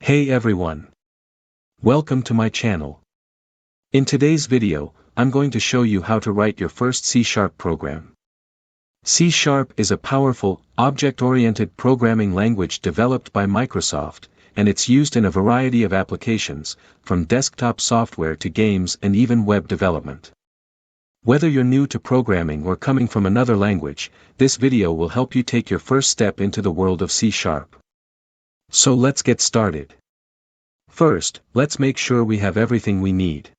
Hey everyone. Welcome to my channel. In today's video, I'm going to show you how to write your first C# program. C# is a powerful, object-oriented programming language developed by Microsoft, and it's used in a variety of applications, from desktop software to games and even web development. Whether you're new to programming or coming from another language, this video will help you take your first step into the world of C#. So let's get started. First, let's make sure we have everything we need.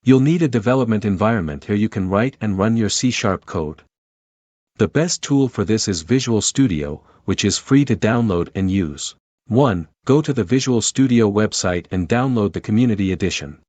You'll need a development environment here you can write and run your C# code. The best tool for this is Visual Studio, which is free to download and use. 1. Go to the Visual Studio website and download the Community Edition.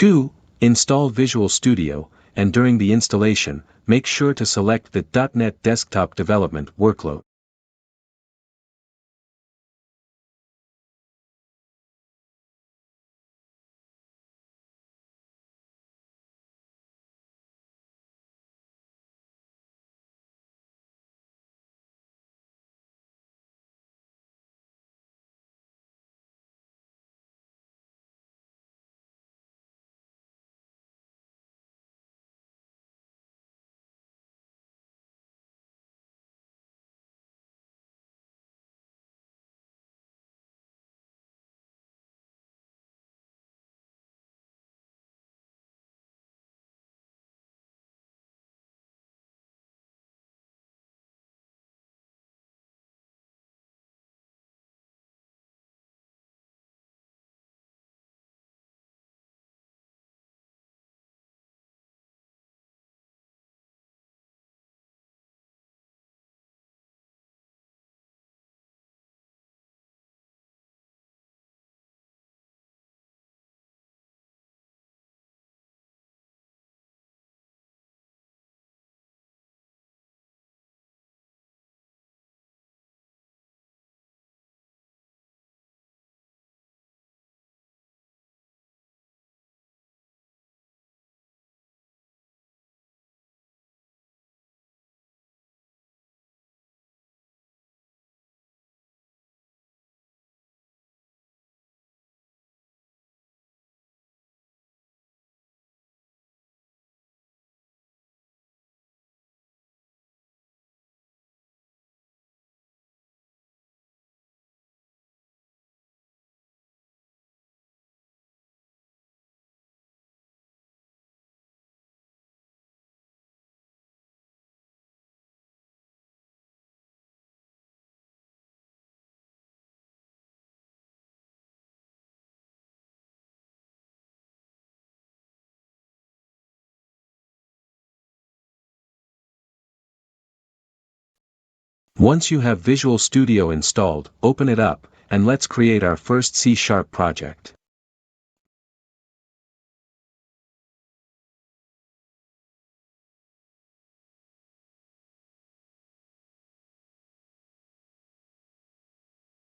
Two. Install Visual Studio, and during the installation, make sure to select the .NET Desktop Development workload. Once you have Visual Studio installed, open it up, and let's create our first C# project.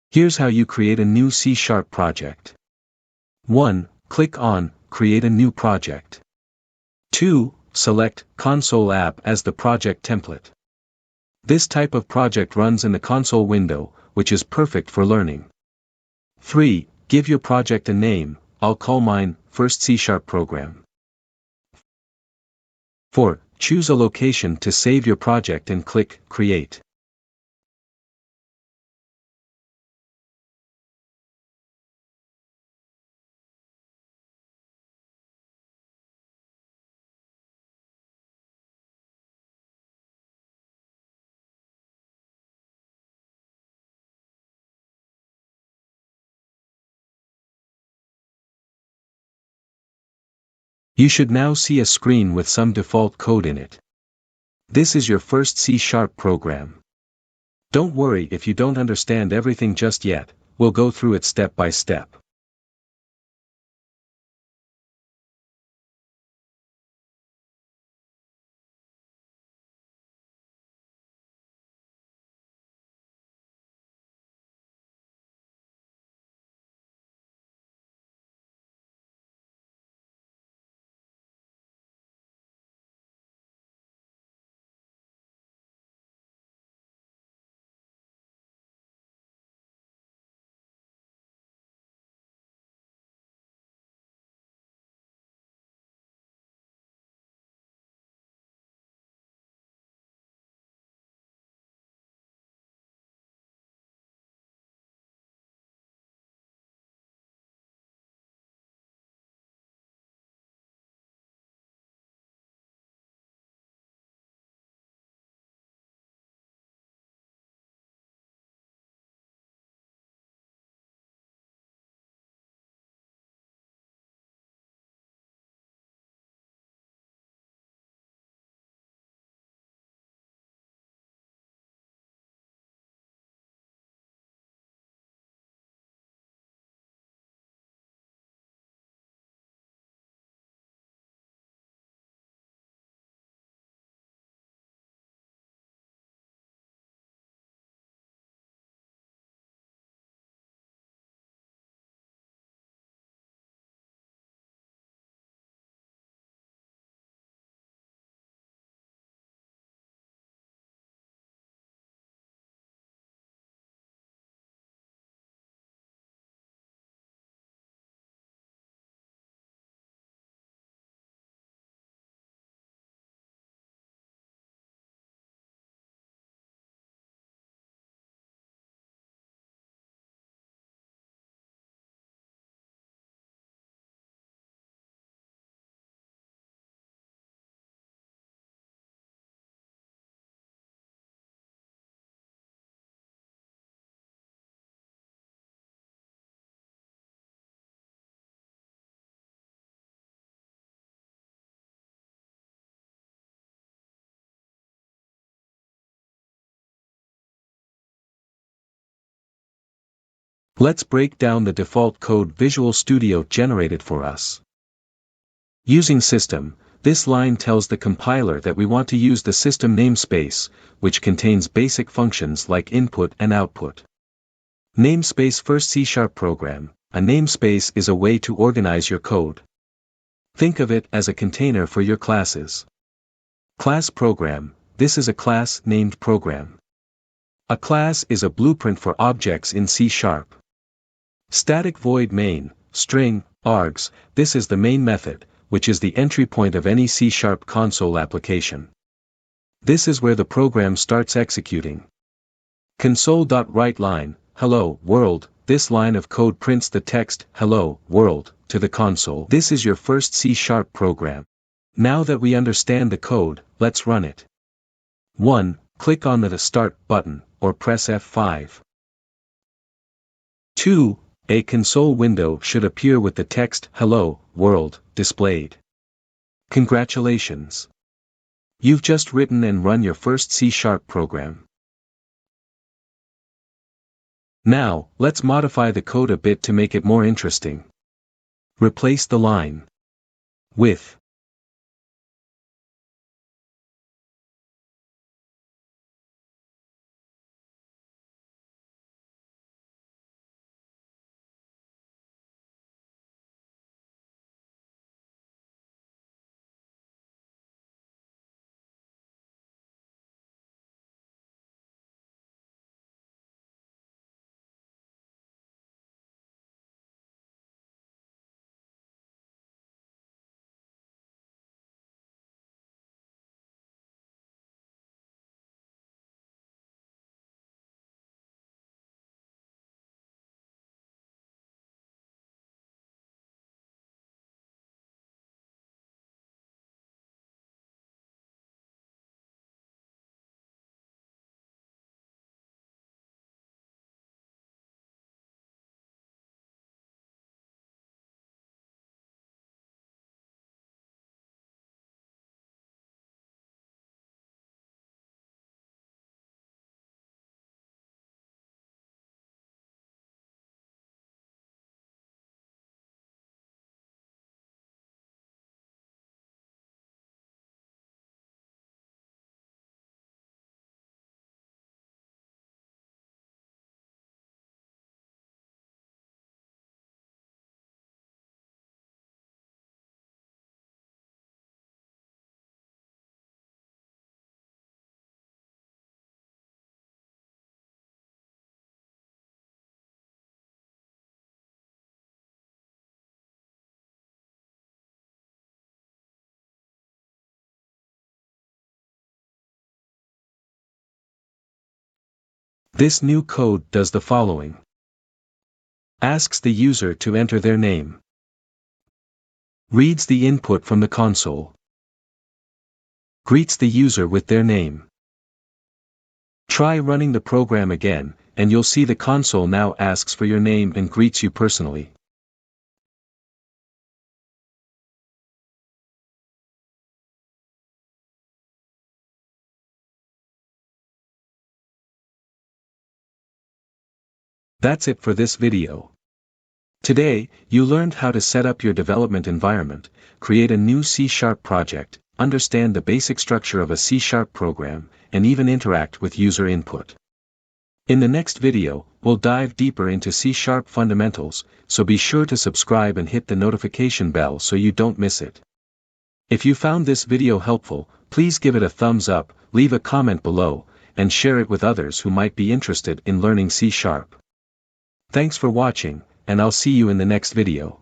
Here's how you create a new C# project. 1. Click on Create a new project. 2. Select Console App as the project template. This type of project runs in the console window, which is perfect for learning. 3. Give your project a name. I'll call mine First C# Program. 4. Choose a location to save your project and click Create. You should now see a screen with some default code in it. This is your first C# program. Don't worry if you don't understand everything just yet, we'll go through it step by step. Let's break down the default code Visual Studio generated for us. Using system, this line tells the compiler that we want to use the system namespace, which contains basic functions like input and output. Namespace first C# program. A namespace is a way to organize your code. Think of it as a container for your classes. Class program. This is a class named program. A class is a blueprint for objects in C#. Static void main, string, args, this is the main method, which is the entry point of any C# console application. This is where the program starts executing. Console.writeLine, hello, world, this line of code prints the text, hello, world, to the console. This is your first C# program. Now that we understand the code, let's run it. 1. Click on the Start button, or press F5. 2. A console window should appear with the text, hello, world, displayed. Congratulations! You've just written and run your first C# program. Now, let's modify the code a bit to make it more interesting. Replace the line with This new code does the following. Asks the user to enter their name. Reads the input from the console. Greets the user with their name. Try running the program again, and you'll see the console now asks for your name and greets you personally. That's it for this video. Today, you learned how to set up your development environment, create a new C# project, understand the basic structure of a C# program, and even interact with user input. In the next video, we'll dive deeper into C# fundamentals, so be sure to subscribe and hit the notification bell so you don't miss it. If you found this video helpful, please give it a thumbs up, leave a comment below, and share it with others who might be interested in learning C#. Thanks for watching, and I'll see you in the next video.